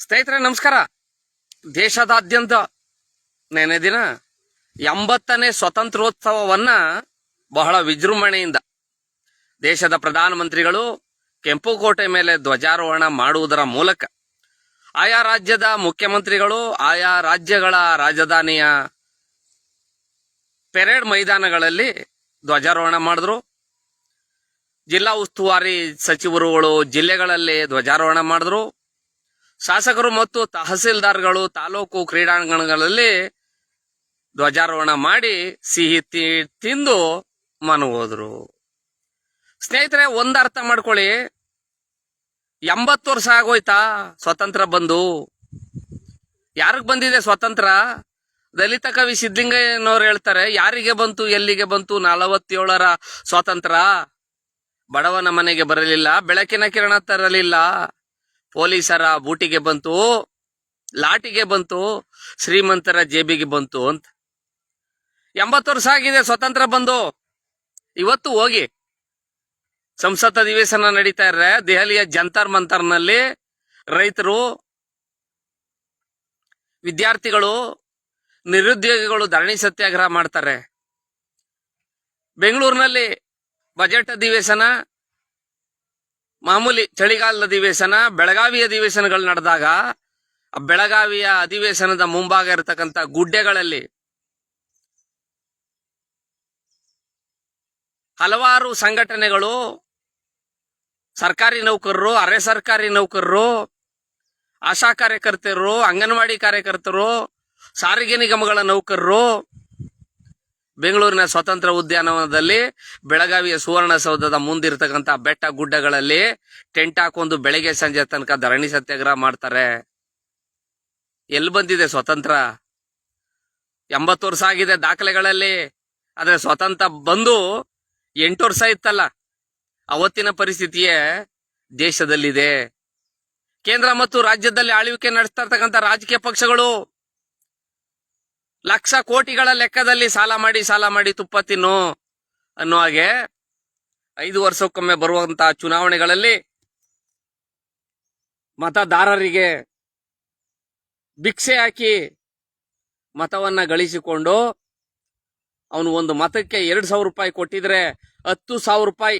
ಸ್ನೇಹಿತರೆ ನಮಸ್ಕಾರ. ದೇಶದಾದ್ಯಂತ ನೆನೆ ದಿನ 80ನೇ ಸ್ವಾತಂತ್ರ್ಯೋತ್ಸವವನ್ನ ಬಹಳ ವಿಜೃಂಭಣೆಯಿಂದ ದೇಶದ ಪ್ರಧಾನಮಂತ್ರಿಗಳು ಕೆಂಪುಕೋಟೆ ಮೇಲೆ ಧ್ವಜಾರೋಹಣ ಮಾಡುವುದರ ಮೂಲಕ ಆಯಾ ರಾಜ್ಯದ ಮುಖ್ಯಮಂತ್ರಿಗಳು ಆಯಾ ರಾಜ್ಯಗಳ ರಾಜಧಾನಿಯ ಪೆರೇಡ್ ಮೈದಾನಗಳಲ್ಲಿ ಧ್ವಜಾರೋಹಣ ಮಾಡಿದ್ರು. ಜಿಲ್ಲಾ ಉಸ್ತುವಾರಿ ಸಚಿವರುಗಳು ಜಿಲ್ಲೆಗಳಲ್ಲಿ ಧ್ವಜಾರೋಹಣ ಮಾಡಿದ್ರು. ಶಾಸಕರು ಮತ್ತು ತಹಸೀಲ್ದಾರ್ಗಳು ತಾಲೂಕು ಕ್ರೀಡಾಂಗಣಗಳಲ್ಲಿ ಧ್ವಜಾರೋಹಣ ಮಾಡಿ ಸಿಹಿ ತಿಂದು ಮನೆ ಹೋದ್ರು. ಸ್ನೇಹಿತರೆ, ಒಂದ್ ಅರ್ಥ ಮಾಡ್ಕೊಳ್ಳಿ, 80 ವರ್ಷ ಆಗೋಯ್ತಾ ಸ್ವತಂತ್ರ ಬಂದು? ಯಾರಿಗ್ ಬಂದಿದೆ ಸ್ವತಂತ್ರ? ದಲಿತ ಕವಿ ಸಿದ್ಧಲಿಂಗಯ್ಯನವ್ರು ಹೇಳ್ತಾರೆ, ಯಾರಿಗೆ ಬಂತು ಎಲ್ಲಿಗೆ ಬಂತು 47ರ ಸ್ವಾತಂತ್ರ್ಯ? ಬಡವನ ಮನೆಗೆ ಬರಲಿಲ್ಲ, ಬೆಳಕಿನ ಕಿರಣ ತರಲಿಲ್ಲ, ಪೊಲೀಸರ ಬೂಟಿಗೆ ಬಂತು, ಲಾಟಿಗೆ ಬಂತು, ಶ್ರೀಮಂತರ ಜೇಬಿಗೆ ಬಂತು ಅಂತ. 80 ವರ್ಷ ಆಗಿದೆ ಸ್ವತಂತ್ರ ಬಂದು. ಇವತ್ತು ಹೋಗಿ ಸಂಸತ್ ಅಧಿವೇಶನ ನಡೀತಾ ಇದ್ರೆ ದೆಹಲಿಯ ಜಂತರ್ ಮಂತರ್ನಲ್ಲಿ ರೈತರು, ವಿದ್ಯಾರ್ಥಿಗಳು, ನಿರುದ್ಯೋಗಿಗಳು ಧರಣಿ ಸತ್ಯಾಗ್ರಹ ಮಾಡ್ತಾರೆ. ಬೆಂಗಳೂರಿನಲ್ಲಿ ಬಜೆಟ್ ಅಧಿವೇಶನ, ಮಾಮೂಲಿ ಚಳಿಗಾಲದ ಅಧಿವೇಶನ, ಬೆಳಗಾವಿ ಅಧಿವೇಶನಗಳು ನಡೆದಾಗ ಬೆಳಗಾವಿಯ ಅಧಿವೇಶನದ ಮುಂಭಾಗ ಇರತಕ್ಕಂಥ ಗುಡ್ಡೆಗಳಲ್ಲಿ ಹಲವಾರು ಸಂಘಟನೆಗಳು, ಸರ್ಕಾರಿ ನೌಕರರು, ಅರೆ ಸರ್ಕಾರಿ ನೌಕರರು, ಆಶಾ ಕಾರ್ಯಕರ್ತರು, ಅಂಗನವಾಡಿ ಕಾರ್ಯಕರ್ತರು, ಸಾರಿಗೆ ನಿಗಮಗಳ ನೌಕರರು ಬೆಂಗಳೂರಿನ ಸ್ವಾತಂತ್ರ್ಯ ಉದ್ಯಾನವನದಲ್ಲಿ ಬೆಳಗಾವಿಯ ಸುವರ್ಣಸೌಧದ ಮುಂದಿರತಕ್ಕಂಥ ಬೆಟ್ಟ ಗುಡ್ಡಗಳಲ್ಲಿ ಟೆಂಟ್ ಹಾಕೊಂಡು ಬೆಳಗ್ಗೆ ಸಂಜೆ ತನಕ ಧರಣಿ ಸತ್ಯಾಗ್ರಹ ಮಾಡ್ತಾರೆ. ಎಲ್ಲಿ ಬಂದಿದೆ ಸ್ವತಂತ್ರ? 80 ವರ್ಷ ಆಗಿದೆ ದಾಖಲೆಗಳಲ್ಲಿ. ಆದ್ರೆ ಸ್ವತಂತ್ರ ಬಂದು 8 ವರ್ಷ ಇತ್ತಲ್ಲ, ಅವತ್ತಿನ ಪರಿಸ್ಥಿತಿಯೇ ದೇಶದಲ್ಲಿದೆ. ಕೇಂದ್ರ ಮತ್ತು ರಾಜ್ಯದಲ್ಲಿ ಆಳ್ವಿಕೆ ನಡೆಸ್ತಾ ಇರ್ತಕ್ಕಂಥ ರಾಜಕೀಯ ಪಕ್ಷಗಳು ಲಕ್ಷ ಕೋಟಿಗಳ ಲೆಕ್ಕದಲ್ಲಿ ಸಾಲ ಮಾಡಿ ತುಪ್ಪ ತಿನ್ನು ಅನ್ನೋ ಹಾಗೆ 5 ವರ್ಷಕ್ಕೊಮ್ಮೆ ಬರುವಂತಹ ಚುನಾವಣೆಗಳಲ್ಲಿ ಮತದಾರರಿಗೆ ಭಿಕ್ಷೆ ಹಾಕಿ ಮತವನ್ನ ಗಳಿಸಿಕೊಂಡು ಅವನು ಒಂದು ಮತಕ್ಕೆ 2,000 ರೂಪಾಯಿ ಕೊಟ್ಟಿದ್ರೆ 10,000 ರೂಪಾಯಿ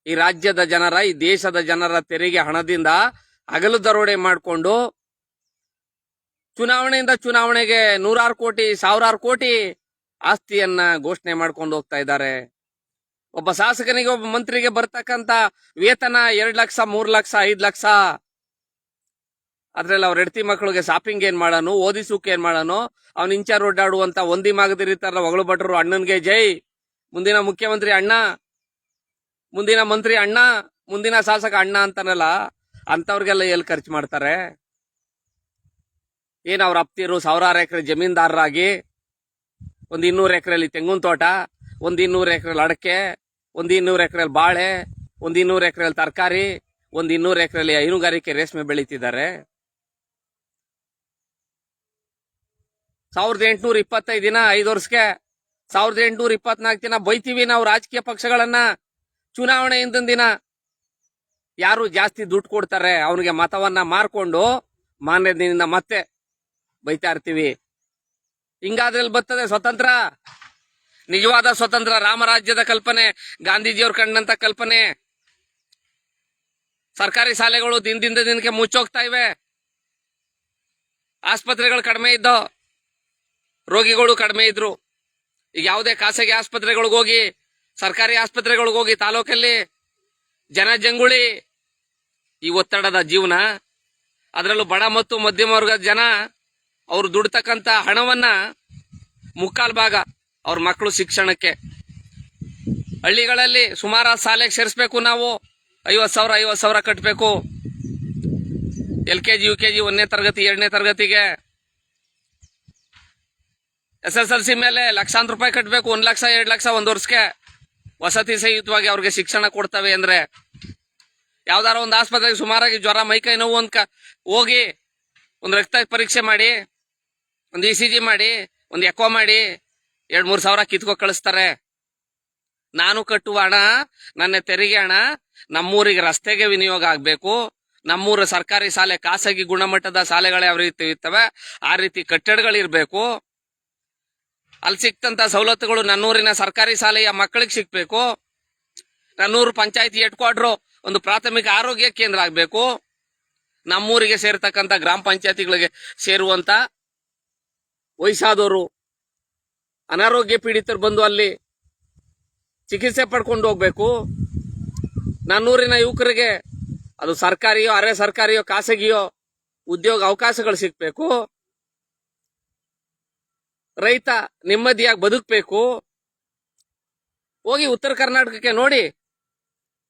ಈ ರಾಜ್ಯದ ಜನರ, ಈ ದೇಶದ ಜನರ ತೆರಿಗೆ ಹಣದಿಂದ ಹಗಲು ದರೋಡೆ ಮಾಡಿಕೊಂಡು ಚುನಾವಣೆಯಿಂದ ಚುನಾವಣೆಗೆ 100 ಕೋಟಿ 1000 ಕೋಟಿ ಆಸ್ತಿಯನ್ನ ಘೋಷಣೆ ಮಾಡ್ಕೊಂಡು ಹೋಗ್ತಾ ಇದ್ದಾರೆ. ಒಬ್ಬ ಶಾಸಕನಿಗೆ, ಒಬ್ಬ ಮಂತ್ರಿಗೆ ಬರ್ತಕ್ಕಂತ ವೇತನ 2 ಲಕ್ಷ, 3 ಲಕ್ಷ, 5 ಲಕ್ಷ. ಅದ್ರಲ್ಲಿ ಅವ್ರ ಹೆಂಡತಿ ಮಕ್ಕಳಿಗೆ ಶಾಪಿಂಗ್ ಏನ್ ಮಾಡೋನು, ಓದಿಸೋಕೆ ಏನ್ ಮಾಡೋನು, ಅವ್ನ ಇಂಚಾರ್ ಓಡಾಡುವಂತ ಒಂದಿ ಮಾಗದಿರಿತಾರಲ್ಲ ಹೊಗಳು ಭಟ್ರು, ಅಣ್ಣನ್ಗೆ ಜೈ, ಮುಂದಿನ ಮುಖ್ಯಮಂತ್ರಿ ಅಣ್ಣ, ಮುಂದಿನ ಮಂತ್ರಿ ಅಣ್ಣ, ಮುಂದಿನ ಶಾಸಕ ಅಣ್ಣ ಅಂತಾನಲ್ಲ, ಅಂತವ್ರಿಗೆಲ್ಲ ಎಲ್ಲಿ ಖರ್ಚು ಮಾಡ್ತಾರೆ? ಏನ್ ಅವ್ರ ಅಪ್ತಿರು 1000 ಎಕರೆ ಜಮೀನ್ದಾರರಾಗಿ ಒಂದ್ 200 ಎಕರೆಯಲ್ಲಿ ತೆಂಗಿನ ತೋಟ, ಒಂದ್ 200 ಎಕರೆಯಲ್ಲಿ ಅಡಕೆ, ಒಂದ್ 200 ಎಕರೆಯಲ್ಲಿ ಬಾಳೆ, ಒಂದ್ 200 ಎಕರೆಯಲ್ಲಿ ತರಕಾರಿ, ಒಂದ್ 200 ಎಕರೆಯಲ್ಲಿ ಹೈನುಗಾರಿಕೆ ರೇಷ್ಮೆ ಬೆಳೀತಿದ್ದಾರೆ. 1825 ದಿನ 5 ವರ್ಷಕ್ಕೆ 1824 ದಿನ ಬೈತೀವಿ ನಾವು ರಾಜಕೀಯ ಪಕ್ಷಗಳನ್ನ. ಚುನಾವಣೆ ಹಿಂದಿನ ದಿನ ಯಾರು ಜಾಸ್ತಿ ದುಡ್ಡು ಕೊಡ್ತಾರೆ ಅವನಿಗೆ ಮತವನ್ನ ಮಾರ್ಕೊಂಡು ಮಾನ್ಯ ದಿನದಿಂದ ಮತ್ತೆ ಬೈತಾ ಇರ್ತೀವಿ. ಹಿಂಗಾದ್ರಲ್ಲಿ ಬರ್ತದೆ ಸ್ವತಂತ್ರ? ನಿಜವಾದ ಸ್ವತಂತ್ರ ರಾಮರಾಜ್ಯದ ಕಲ್ಪನೆ, ಗಾಂಧೀಜಿಯವ್ರು ಕಂಡಂತ ಕಲ್ಪನೆ. ಸರ್ಕಾರಿ ಶಾಲೆಗಳು ದಿನದಿಂದ ದಿನಕ್ಕೆ ಮುಚ್ಚೋಗ್ತಾ ಇವೆ. ಆಸ್ಪತ್ರೆಗಳು ಕಡಿಮೆ ಇದ್ದೋ, ರೋಗಿಗಳು ಕಡಿಮೆ ಇದ್ರು. ಈಗ ಯಾವುದೇ ಖಾಸಗಿ ಆಸ್ಪತ್ರೆಗಳಿಗೆ ಹೋಗಿ, ಸರ್ಕಾರಿ ಆಸ್ಪತ್ರೆಗಳಿಗೆ ಹೋಗಿ, ತಾಲೂಕಲ್ಲಿ ಜನಜಂಗುಳಿ, ಈ ಒತ್ತಡದ ಜೀವನ. ಅದರಲ್ಲೂ ಬಡ ಮತ್ತು ಮಧ್ಯಮ ವರ್ಗದ ಜನ ಅವ್ರು ದುಡ್ತಕ್ಕಂತ ಹಣವನ್ನ ಮುಕ್ಕಾಲ್ ಭಾಗ ಅವ್ರ ಮಕ್ಕಳು ಶಿಕ್ಷಣಕ್ಕೆ, ಹಳ್ಳಿಗಳಲ್ಲಿ ಸುಮಾರು ಶಾಲೆಗೆ ಸೇರಿಸಬೇಕು. ನಾವು 50,000 ಕಟ್ಟಬೇಕು. LKG UKG 1ನೇ ತರಗತಿ 2ನೇ ತರಗತಿಗೆ. SSLC ಮೇಲೆ ಲಕ್ಷಾಂತರ ರೂಪಾಯಿ ಕಟ್ಟಬೇಕು. 1 ಲಕ್ಷ 2 ಲಕ್ಷ ಒಂದ್ ವರ್ಷಕ್ಕೆ ವಸತಿ ಸಹಿತವಾಗಿ ಅವ್ರಿಗೆ ಶಿಕ್ಷಣ ಕೊಡ್ತವೆ. ಅಂದ್ರೆ ಯಾವ್ದಾರ ಒಂದು ಆಸ್ಪತ್ರೆಗೆ ಸುಮಾರಾಗಿ ಜ್ವರ, ಮೈಕೈ ನೋವು ಹೋಗಿ ಒಂದು ರಕ್ತ ಪರೀಕ್ಷೆ ಮಾಡಿ, ಒಂದು ECG ಮಾಡಿ, ಒಂದು ಎಕೋ ಮಾಡಿ 2-3 ಸಾವಿರ ಕಿತ್ಕೊ ಕಳಿಸ್ತಾರೆ. ನಾನು ಕಟ್ಟುವ ಹಣ, ನನ್ನ ತೆರಿಗೆ ಹಣ ನಮ್ಮೂರಿಗೆ ರಸ್ತೆಗೆ ವಿನಿಯೋಗ ಆಗ್ಬೇಕು, ನಮ್ಮೂರ ಸರ್ಕಾರಿ ಶಾಲೆ ಖಾಸಗಿ ಗುಣಮಟ್ಟದ ಶಾಲೆಗಳು ಯಾವ ರೀತಿ ಇರ್ತವೆ ಆ ರೀತಿ ಕಟ್ಟಡಗಳಿರ್ಬೇಕು. ಅಲ್ಲಿ ಸಿಕ್ತಂತ ಸವಲತ್ತುಗಳು ನನ್ನೂರಿನ ಸರ್ಕಾರಿ ಶಾಲೆಯ ಮಕ್ಕಳಿಗೆ ಸಿಕ್ಬೇಕು. ನನ್ನೂರು ಪಂಚಾಯತಿ ಹೆಡ್ ಕ್ವಾರ್ಟರ್ ಒಂದು ಪ್ರಾಥಮಿಕ ಆರೋಗ್ಯ ಕೇಂದ್ರ ಆಗ್ಬೇಕು. ನಮ್ಮೂರಿಗೆ ಸೇರ್ತಕ್ಕಂಥ ಗ್ರಾಮ ಪಂಚಾಯತಿಗಳಿಗೆ ಸೇರುವಂತ ವಯಸ್ಸಾದವರು ಅನಾರೋಗ್ಯ ಪೀಡಿತರು ಬಂದು ಅಲ್ಲಿ ಚಿಕಿತ್ಸೆ ಪಡ್ಕೊಂಡು ಹೋಗ್ಬೇಕು. ನನ್ನೂರಿನ ಯುವಕರಿಗೆ ಅದು ಸರ್ಕಾರಿಯೋ ಅರೆ ಸರ್ಕಾರಿಯೋ ಖಾಸಗಿಯೋ ಉದ್ಯೋಗ ಅವಕಾಶಗಳು ಸಿಗ್ಬೇಕು. ರೈತ ನೆಮ್ಮದಿಯಾಗಿ ಬದುಕಬೇಕು. ಹೋಗಿ ಉತ್ತರ ಕರ್ನಾಟಕಕ್ಕೆ ನೋಡಿ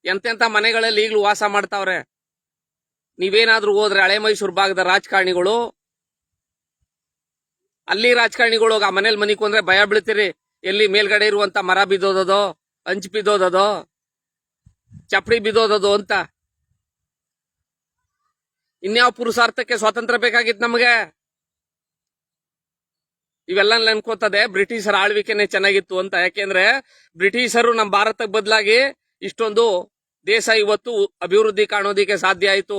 ಎಂತೆಂತ ಮನೆಗಳಲ್ಲಿ ಈಗಲೂ ವಾಸ ಮಾಡ್ತಾವ್ರೆ. ನೀವೇನಾದ್ರೂ ಹೋದ್ರೆ ಹಳೆ ಮೈಸೂರು ಭಾಗದ ರಾಜಕಾರಣಿಗಳು, ಅಲ್ಲಿ ರಾಜಕಾರಣಿಗಳು ಆ ಮನೇಲಿ ಮನಿಕು ಅಂದ್ರೆ ಭಯ ಬೀಳ್ತೀರಿ. ಎಲ್ಲಿ ಮೇಲ್ಗಡೆ ಇರುವಂತ ಮರ ಬಿದ್ದೋದೋ, ಹಂಚು ಬಿದ್ದೋದೋ, ಚಪ್ಪಡಿ ಬಿದ್ದೋದೋ ಅಂತ. ಇನ್ಯಾವ ಪುರುಷಾರ್ಥಕ್ಕೆ ಸ್ವಾತಂತ್ರ್ಯ ಬೇಕಾಗಿತ್ತು ನಮಗೆ? ಇವೆಲ್ಲ ನೆನ್ಕೋತದೆ ಬ್ರಿಟಿಷರ ಆಳ್ವಿಕೆನೆ ಚೆನ್ನಾಗಿತ್ತು ಅಂತ. ಯಾಕೆಂದ್ರೆ ಬ್ರಿಟಿಷರು ನಮ್ಮ ಭಾರತಕ್ಕೆ ಬದಲಾಗಿ ಇಷ್ಟೊಂದು ದೇಶ ಇವತ್ತು ಅಭಿವೃದ್ಧಿ ಕಾಣೋದಿಕ್ಕೆ ಸಾಧ್ಯ ಆಯ್ತು.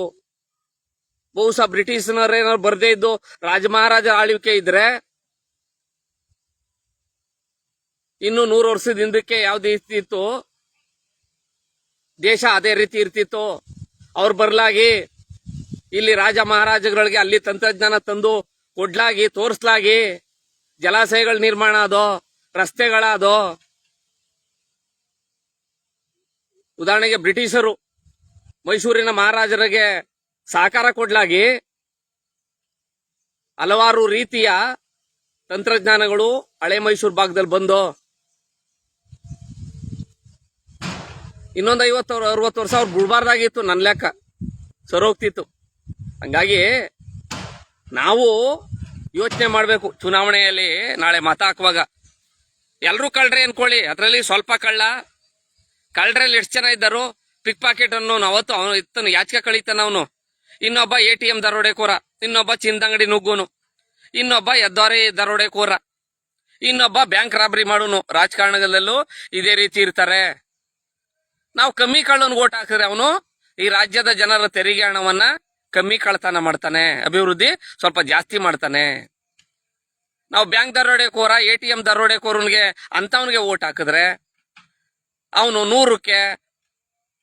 ಬಹುಶಃ ಬ್ರಿಟಿಷನರೇನಾದ್ರು ಬರ್ದೇ ಇದ್ದು ರಾಜಮಹಾರಾಜರ ಆಳ್ವಿಕೆ ಇದ್ರೆ ಇನ್ನು 100 ವರ್ಷದ ಹಿಂದಕ್ಕೆ ಯಾವ್ದು ಇರ್ತಿತ್ತು ದೇಶ ಅದೇ ರೀತಿ ಇರ್ತಿತ್ತು. ಅವ್ರು ಬರ್ಲಾಗಿ ಇಲ್ಲಿ ರಾಜ ಮಹಾರಾಜಗಳಿಗೆ ಅಲ್ಲಿ ತಂತ್ರಜ್ಞಾನ ತಂದು ಕೊಡ್ಲಾಗಿ ತೋರ್ಸ್ಲಾಗಿ ಜಲಾಶಯಗಳ ನಿರ್ಮಾಣ ಅದೋ, ರಸ್ತೆಗಳಾದೋ. ಉದಾಹರಣೆಗೆ ಬ್ರಿಟಿಷರು ಮೈಸೂರಿನ ಮಹಾರಾಜರಿಗೆ ಸಹಕಾರ ಕೊಡ್ಲಾಗಿ ಹಲವಾರು ರೀತಿಯ ತಂತ್ರಜ್ಞಾನಗಳು ಹಳೆ ಮೈಸೂರು ಭಾಗದಲ್ಲಿ ಬಂದು ಇನ್ನೊಂದು 50-60 ವರ್ಷ ಅವ್ರು ಬಿಡ್ಬಾರ್ದಾಗಿತ್ತು. ನನ್ನ ಲೆಕ್ಕ ಸರೋಗ್ತಿತ್ತು. ಹಂಗಾಗಿ ನಾವು ಯೋಚನೆ ಮಾಡಬೇಕು. ಚುನಾವಣೆಯಲ್ಲಿ ನಾಳೆ ಮತ ಹಾಕುವಾಗ ಎಲ್ರೂ ಕಳ್ರೆ ಅನ್ಕೊಳ್ಳಿ, ಅದರಲ್ಲಿ ಸ್ವಲ್ಪ ಕಳ್ಳರಲ್ಲಿ ಎಷ್ಟು ಜನ ಇದ್ದರು? ಪಿಕ್ ಪಾಕೆಟ್ ಅನ್ನು ಅವತ್ತು ಅವನು ಇತ್ತನು ಯಾಚಿಕೆ ಕಳೀತಾನ ಅವನು. ಇನ್ನೊಬ್ಬ ATM ದರೋಡೆಕೋರ, ಇನ್ನೊಬ್ಬ ಚಿಂದಂಗಡಿ ನುಗ್ಗುನು, ಇನ್ನೊಬ್ಬ ಹೆದ್ದಾರಿ ದರೋಡೆಕೋರ, ಇನ್ನೊಬ್ಬ ಬ್ಯಾಂಕ್ ರಾಬರಿ ಮಾಡೋನು. ರಾಜಕಾರಣದಲ್ಲೂ ಇದೇ ರೀತಿ ಇರ್ತಾರೆ. ನಾವು ಕಮ್ಮಿ ಕಳ್ಳನ್ ಓಟ್ ಹಾಕಿದ್ರೆ ಅವನು ಈ ರಾಜ್ಯದ ಜನರ ತೆರಿಗೆ ಹಣವನ್ನ ಕಮ್ಮಿ ಕಳ್ತನ ಮಾಡ್ತಾನೆ, ಅಭಿವೃದ್ಧಿ ಸ್ವಲ್ಪ ಜಾಸ್ತಿ ಮಾಡ್ತಾನೆ. ನಾವು ಬ್ಯಾಂಕ್ ದರೋಡೆಕೋರ, ATM ದರೋಡೆಕೋರನ್ಗೆ ಅಂತವನಿಗೆ ಓಟ್ ಹಾಕಿದ್ರೆ ಅವನು 100ಕ್ಕೆ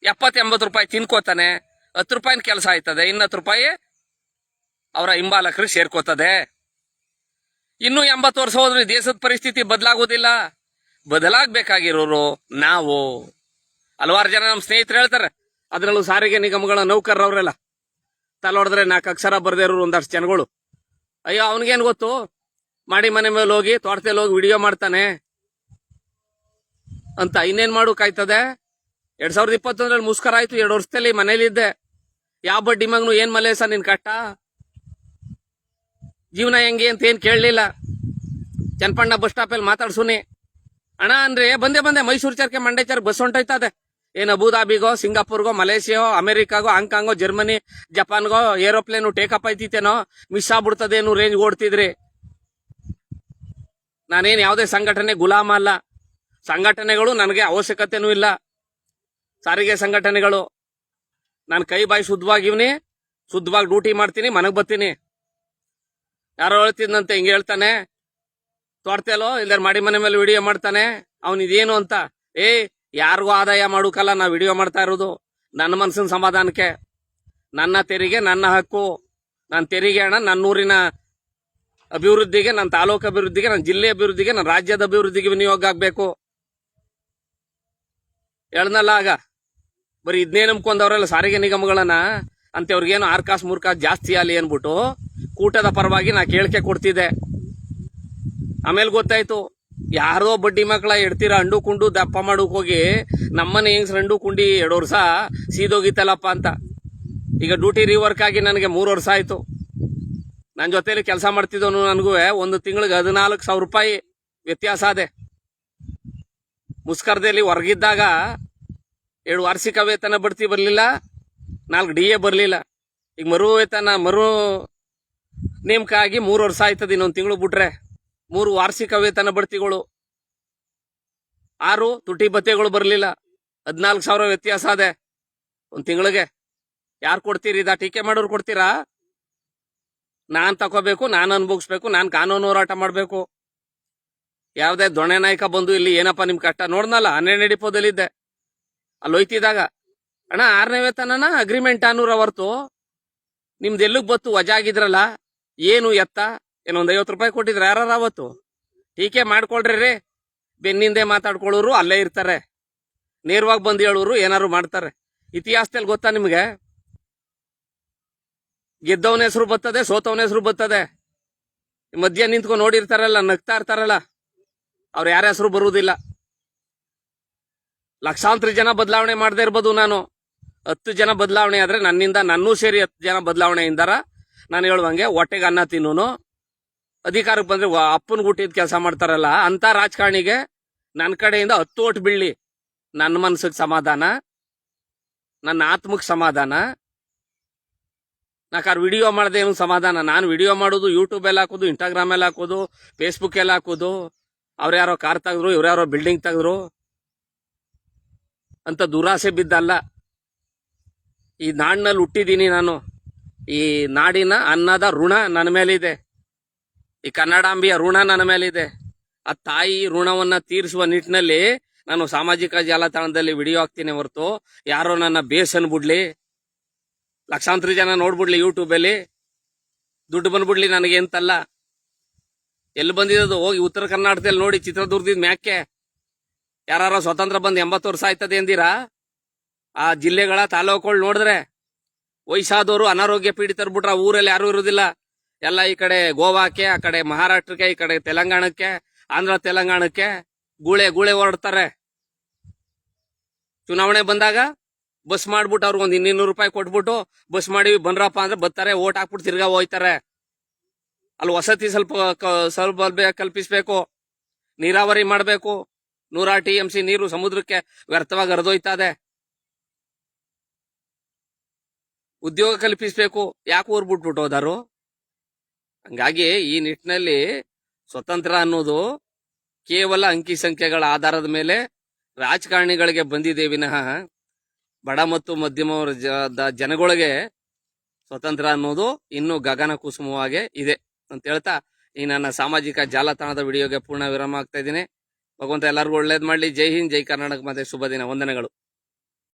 70-80 ರೂಪಾಯಿ ತಿನ್ಕೋತಾನೆ. 10 ರೂಪಾಯಿನ ಕೆಲಸ ಆಯ್ತದೆ, ಇನ್ನು 10 ರೂಪಾಯಿ ಅವರ ಹಿಂಬಾಲಕರಿಗೆ ಸೇರ್ಕೋತದೆ. ಇನ್ನು 80 ವರ್ಷ ಹೋದ್ರೆ ದೇಶದ ಪರಿಸ್ಥಿತಿ ಬದಲಾಗೋದಿಲ್ಲ. ಬದಲಾಗಬೇಕಾಗಿರೋರು ನಾವು. ಹಲವಾರು ಜನ ನಮ್ಮ ಸ್ನೇಹಿತರು ಹೇಳ್ತಾರೆ, ಅದರಲ್ಲೂ ಸಾರಿಗೆ ನಿಗಮಗಳ ನೌಕರರವರೆಲ್ಲ ತಲೆ ಹೊಡೆದ್ರೆ 4 ಅಕ್ಷರ ಬರ್ದೇ ಇರೋರು ಒಂದಷ್ಟು ಜನಗಳು. ಅಯ್ಯೋ ಅವನಿಗೇನು ಗೊತ್ತು, ಮಾಡಿ ಮನೆ ಮೇಲೆ ಹೋಗಿ ತೋಟದಲ್ಲಿ ಹೋಗಿ ವಿಡಿಯೋ ಮಾಡ್ತಾನೆ ಅಂತ. ಇನ್ನೇನ್ ಮಾಡೋಕಾಯ್ತದೆ? 2021ರಲ್ಲಿ ಮುಸ್ಕರ ಆಯ್ತು. 2 ವರ್ಷದಲ್ಲಿ ಮನೇಲಿದ್ದೆ. ಯಾವ ಬಡ್ಡಿ ಮಗನು ಏನ್ ಮಲೇಸ ನಿನ್ ಕಟ್ಟ, ಜೀವನ ಹೆಂಗೆ ಅಂತ ಏನ್ ಕೇಳಲಿಲ್ಲ. ಚನ್ನಪಣ್ಣ ಬಸ್ ಸ್ಟಾಪ್ ಅಲ್ಲಿ ಮಾತಾಡ್ಸುನಿ ಅಣ್ಣ ಅಂದ್ರೆ ಬಂದೆ ಮೈಸೂರು ಚರ್ಕೆ ಮಂಡ್ಯ ಚರ್ಕೆ ಬಸ್ ಹೊಂಟೈತದೆ. ಏನ್ ಅಬುದಾಬಿಗೋ, ಸಿಂಗಾಪುರ್ಗೋ, ಮಲೇಷಿಯೋ, ಅಮೆರಿಕಾಗೋ, ಹಾಂಗ್ಕಾಂಗೋ, ಜರ್ಮನಿ, ಜಪಾನ್ಗೋ ಏರೋಪ್ಲೇನು ಟೇಕಪ್ ಐತಿತ್ತೇನೋ, ಮಿಸ್ ಆಗ್ಬಿಡ್ತದೇನು ರೇಂಜ್ ಓಡ್ತಿದ್ರಿ. ನಾನೇನ್ ಯಾವುದೇ ಸಂಘಟನೆ ಗುಲಾಮ ಅಲ್ಲ. ಸಂಘಟನೆಗಳು ನನಗೆ ಅವಶ್ಯಕತೆನೂ ಇಲ್ಲ. ಸಾರಿಗೆ ಸಂಘಟನೆಗಳು ನಾನು ಕೈ ಬಾಯಿ ಶುದ್ಧವಾಗಿವ್ನಿ, ಶುದ್ಧವಾಗಿ ಡ್ಯೂಟಿ ಮಾಡ್ತೀನಿ, ಮನೆಗ್ ಬರ್ತೀನಿ. ಯಾರೋ ಹೇಳ್ತಿದ್ನಂತೆ, ಹಿಂಗೆ ಹೇಳ್ತಾನೆ ತೋರ್ತೇಲೋ ಇಲ್ದಾರ ಮಾಡಿ ಮನೆ ಮೇಲೆ ವಿಡಿಯೋ ಮಾಡ್ತಾನೆ, ಅವನ್ ಇದೇನು ಅಂತ. ಯಾರಿಗೂ ಆದಾಯ ಮಾಡೋಕಲ್ಲ ನಾ ವಿಡಿಯೋ ಮಾಡ್ತಾ ಇರೋದು. ನನ್ನ ಮನಸ್ಸಿನ ಸಮಾಧಾನಕ್ಕೆ, ನನ್ನ ತೆರಿಗೆ ನನ್ನ ಹಕ್ಕು. ನನ್ನ ತೆರಿಗೆ ಹಣ ನನ್ನ ಊರಿನ ಅಭಿವೃದ್ಧಿಗೆ, ನನ್ನ ತಾಲೂಕು ಅಭಿವೃದ್ಧಿಗೆ, ನನ್ನ ಜಿಲ್ಲೆ ಅಭಿವೃದ್ಧಿಗೆ, ನನ್ನ ರಾಜ್ಯದ ಅಭಿವೃದ್ಧಿಗೆ ವಿನಿಯೋಗ ಆಗ್ಬೇಕು. ಹೇಳ್ನಲ್ಲ ಆಗ ಬರೀ ಇದನ್ನೇ ನಂಬ್ಕೊಂಡವ್ರೆಲ್ಲ ಸಾರಿಗೆ ನಿಗಮಗಳನ್ನ ಅಂತವ್ರಿಗೇನು 6 ಕಾಸು 3 ಕಾಸು ಜಾಸ್ತಿ ಅಲ್ಲಿ ಅನ್ಬಿಟ್ಟು ಕೂಟದ ಪರವಾಗಿ ನಾ ಕೇಳಿಕೆ ಕೊಡ್ತಿದ್ದೆ. ಆಮೇಲೆ ಗೊತ್ತಾಯ್ತು, ಯಾರೋ ಬಡ್ಡಿ ಮಕ್ಕಳ ಎಡ್ತೀರ ಅಂಡು ಕುಂಡು ದಪ್ಪ ಮಾಡೋಕ್ ಹೋಗಿ ನಮ್ಮನೆ ಹೆಂಗ್ಸ್ರ ಅಂಡು ಕುಂಡಿ 2 ವರ್ಷ ಸೀದೋಗಿತ್ತಲ್ಲಪ್ಪ ಅಂತ. ಈಗ ಡ್ಯೂಟಿ ರಿವರ್ಕ್ ಆಗಿ ನನಗೆ 3 ವರ್ಷ ಆಯ್ತು. ನನ್ನ ಜೊತೆಲಿ ಕೆಲಸ ಮಾಡ್ತಿದ್ದವನು ನನಗೂ ಒಂದು ತಿಂಗಳಿಗೆ 14,000 ರೂಪಾಯಿ ವ್ಯತ್ಯಾಸ ಅದೆ. ಮುಸ್ಕರದಲ್ಲಿ ಹೊರಗಿದ್ದಾಗ 2 ವಾರ್ಷಿಕ ವೇತನ ಬಡ್ತಿ ಬರ್ಲಿಲ್ಲ, 4 DA ಬರ್ಲಿಲ್ಲ. ಈಗ ಮರು ನೇಮಕ ಆಗಿ 3 ವರ್ಷ ಆಯ್ತದ. ಇನ್ನೊಂದು ತಿಂಗಳು ಬಿಟ್ರೆ 3 ವಾರ್ಷಿಕ ವೇತನ ಬಡ್ತಿಗಳು, 6 ತುಟಿ ಭತ್ಯೆಗಳು ಬರ್ಲಿಲ್ಲ. 14,000 ವ್ಯತ್ಯಾಸ ಅದೆ ಒಂದು ತಿಂಗಳಿಗೆ. ಯಾರು ಕೊಡ್ತೀರಿ? ಟೀಕೆ ಮಾಡೋರು ಕೊಡ್ತೀರಾ? ನಾನ್ ತಕೋಬೇಕು, ನಾನ್ ಅನ್ಭೋಗಿಸ್ಬೇಕು, ನಾನ್ ಕಾನೂನು ಹೋರಾಟ ಮಾಡ್ಬೇಕು. ಯಾವ್ದೇ ದೊಣೆ ನಾಯಕ ಬಂದು ಇಲ್ಲಿ ಏನಪ್ಪ ನಿಮ್ ಕಷ್ಟ ನೋಡ್ನಲ್ಲ 12 ಡಿಪೋದಲ್ಲಿದ್ದೆ, ಅಲ್ಲಿ ಹೋಯ್ತಿದಾಗ ಅಣ್ಣ 6ನೇ ವೇತನನ ಅಗ್ರಿಮೆಂಟ್ ಅನ್ನೂರ ಹೊರ್ತು ನಿಮ್ದು ಎಲ್ಲಿಗ್ ಬತ್ತು? ವಜಾ ಆಗಿದ್ರಲ್ಲ, ಏನು ಎತ್ತ ಏನೊಂದ್ 50 ರೂಪಾಯಿ ಕೊಟ್ಟಿದ್ರ ಯಾರ ಅವತ್ತು? ಟೀಕೆ ಮಾಡ್ಕೊಳ್ರಿ, ಬೆನ್ನಿಂದೆ ಮಾತಾಡ್ಕೊಳ್ಳೋರು ಅಲ್ಲೇ ಇರ್ತಾರೆ, ನೇರವಾಗಿ ಬಂದು ಹೇಳೋರು ಏನಾರು ಮಾಡ್ತಾರೆ. ಇತಿಹಾಸದಲ್ಲಿ ಗೊತ್ತಾ ನಿಮ್ಗೆ? ಗೆದ್ದವನ ಹೆಸರು ಬರ್ತದೆ, ಸೋತವನ ಹೆಸರು ಬರ್ತದೆ. ಮಧ್ಯ ನಿಂತ್ಕೊಂಡು ನೋಡಿರ್ತಾರಲ್ಲ, ನಗ್ತಾ ಇರ್ತಾರಲ್ಲ, ಅವ್ರ ಯಾರ ಹೆಸರು ಬರುವುದಿಲ್ಲ. ಲಕ್ಷಾಂತರ ಜನ ಬದಲಾವಣೆ ಮಾಡದೇ ಇರ್ಬೋದು, ನಾನು 10 ಜನ ಬದಲಾವಣೆ ಆದ್ರೆ ನನ್ನಿಂದ ನನ್ನೂ ಸೇರಿ 10 ಜನ ಬದಲಾವಣೆ ಇಂದಾರ ನಾನು ಹೇಳುವಂಗೆ ಹೊಟ್ಟೆಗೆ ಅನ್ನ ತಿನ್ನೂನು ಅಧಿಕಾರಕ್ಕೆ ಬಂದ್ರೆ ಅಪ್ಪನ್ ಗುಟ್ಟಿದ ಕೆಲಸ ಮಾಡ್ತಾರಲ್ಲ ಅಂತ ರಾಜಕಾರಣಿಗೆ ನನ್ನ ಕಡೆಯಿಂದ 10 ಓಟ್ ಬೀಳ್ಲಿ, ನನ್ನ ಮನ್ಸಿಗೆ ಸಮಾಧಾನ, ನನ್ನ ಆತ್ಮಕ್ಕೆ ಸಮಾಧಾನ. ನಾಕಾರ ವಿಡಿಯೋ ಮಾಡದೆ ಏನು ಸಮಾಧಾನ? ನಾನು ವಿಡಿಯೋ ಮಾಡೋದು ಯೂಟ್ಯೂಬ್ ಅಲ್ಲಿ ಹಾಕೋದು, ಇನ್ಸ್ಟಾಗ್ರಾಮ್ ಅಲ್ಲಿ ಹಾಕೋದು, ಫೇಸ್ಬುಕ್ ಅಲ್ಲಿ ಹಾಕೋದು, ಅವ್ರ್ಯಾರೋ ಕಾರ್ ತೆಗೆದ್ರು, ಇವ್ರ್ಯಾರೋ ಬಿಲ್ಡಿಂಗ್ ತೆಗೆದ್ರು ಅಂತ ದುರಾಸೆ ಬಿದ್ದಲ್ಲ. ಈ ನಾಡಿನಲ್ಲಿ ಹುಟ್ಟಿದೀನಿ ನಾನು, ಈ ನಾಡಿನ ಅನ್ನದ ಋಣ ನನ್ನ ಮೇಲಿದೆ, ಈ ಕನ್ನಡಾಂಬಿಯ ಋಣ ನನ್ನ ಮೇಲಿದೆ. ಆ ತಾಯಿ ಋಣವನ್ನ ತೀರಿಸುವ ನಿಟ್ಟಿನಲ್ಲಿ ನಾನು ಸಾಮಾಜಿಕ ಜಾಲತಾಣದಲ್ಲಿ ವಿಡಿಯೋ ಹಾಕ್ತೀನಿ ಹೊರತು ಯಾರೋ ನನ್ನ ಬೇಸನ್ ಬಿಡ್ಲಿ, ಲಕ್ಷಾಂತರ ಜನ ನೋಡ್ಬಿಡ್ಲಿ, ಯೂಟ್ಯೂಬ್ ಅಲ್ಲಿ ದುಡ್ಡು ಬಂದ್ಬಿಡ್ಲಿ ನನಗೆ ಅಂತಲ್ಲ. ಎಲ್ಲಿ ಬಂದಿರೋದು? ಹೋಗಿ ಉತ್ತರ ಕರ್ನಾಟಕದಲ್ಲಿ ನೋಡಿ, ಚಿತ್ರದುರ್ಗದ ಮ್ಯಾಕೆ ಯಾರು ಸ್ವತಂತ್ರ ಬಂದ್ 80 ವರ್ಷ ಆಯ್ತದೆ ಎಂದಿರಾ? ಆ ಜಿಲ್ಲೆಗಳ ತಾಲೂಕುಗಳು ನೋಡಿದ್ರೆ ವಯಸ್ಸಾದವರು ಅನಾರೋಗ್ಯ ಪೀಡಿತರು ಬಿಟ್ರ ಊರಲ್ಲಿ ಯಾರು ಇರುವುದಿಲ್ಲ. ಎಲ್ಲ ಈ ಕಡೆ ಗೋವಾಕ್ಕೆ, ಆ ಕಡೆ ಮಹಾರಾಷ್ಟ್ರಕ್ಕೆ, ಈ ಕಡೆ ತೆಲಂಗಾಣಕ್ಕೆ, ಆಂಧ್ರ ತೆಲಂಗಾಣಕ್ಕೆ ಗೂಳೆ ಹೊರಡ್ತಾರೆ. ಚುನಾವಣೆ ಬಂದಾಗ ಬಸ್ ಮಾಡ್ಬಿಟ್ಟು ಅವ್ರಿಗೆ ಒಂದು 200 ರೂಪಾಯಿ ಕೊಟ್ಬಿಟ್ಟು ಬಸ್ ಮಾಡಿ ಬಂದ್ರಪ್ಪ ಅಂದ್ರೆ ಬರ್ತಾರೆ, ಓಟ್ ಹಾಕ್ಬಿಟ್ಟು ತಿರ್ಗಾ ಹೋಯ್ತಾರೆ. ಅಲ್ಲಿ ವಸತಿ ಸೌಲಭ್ಯ ಕಲ್ಪಿಸ್ಬೇಕು, ನೀರಾವರಿ ಮಾಡ್ಬೇಕು, 100 TMC ನೀರು ಸಮುದ್ರಕ್ಕೆ ವ್ಯರ್ಥವಾಗಿ ಹರಿದೋಯ್ತದೆ, ಉದ್ಯೋಗ ಕಲ್ಪಿಸ್ಬೇಕು. ಯಾಕೆ ಊರ್ ಬಿಟ್ಬಿಟ್ಟು ಹೋದಾರು? ಹಂಗಾಗಿ ಈ ನಿಟ್ಟಿನಲ್ಲಿ ಸ್ವತಂತ್ರ ಅನ್ನೋದು ಕೇವಲ ಅಂಕಿ ಸಂಖ್ಯೆಗಳ ಆಧಾರದ ಮೇಲೆ ರಾಜಕಾರಣಿಗಳಿಗೆ ಬಂದಿದೆ ವಿನಃ ಬಡ ಮತ್ತು ಮಧ್ಯಮ ಜನಗಳಿಗೆ ಸ್ವತಂತ್ರ ಅನ್ನೋದು ಇನ್ನೂ ಗಗನ ಕುಸುಮವಾಗೇ ಇದೆ ಅಂತ ಹೇಳ್ತಾ ಈ ನನ್ನ ಸಾಮಾಜಿಕ ಜಾಲತಾಣದ ವಿಡಿಯೋಗೆ ಪೂರ್ಣ ವಿರಾಮ ಆಗ್ತಾ ಇದ್ದೀನಿ. ಭಗವಂತ ಎಲ್ಲರಿಗೂ ಒಳ್ಳೇದ್ ಮಾಡ್ಲಿ. ಜೈ ಹಿಂದ್, ಜೈ ಕರ್ನಾಟಕ, ಮತ್ತೆ ಶುಭ ದಿನ, ವಂದನೆಗಳು.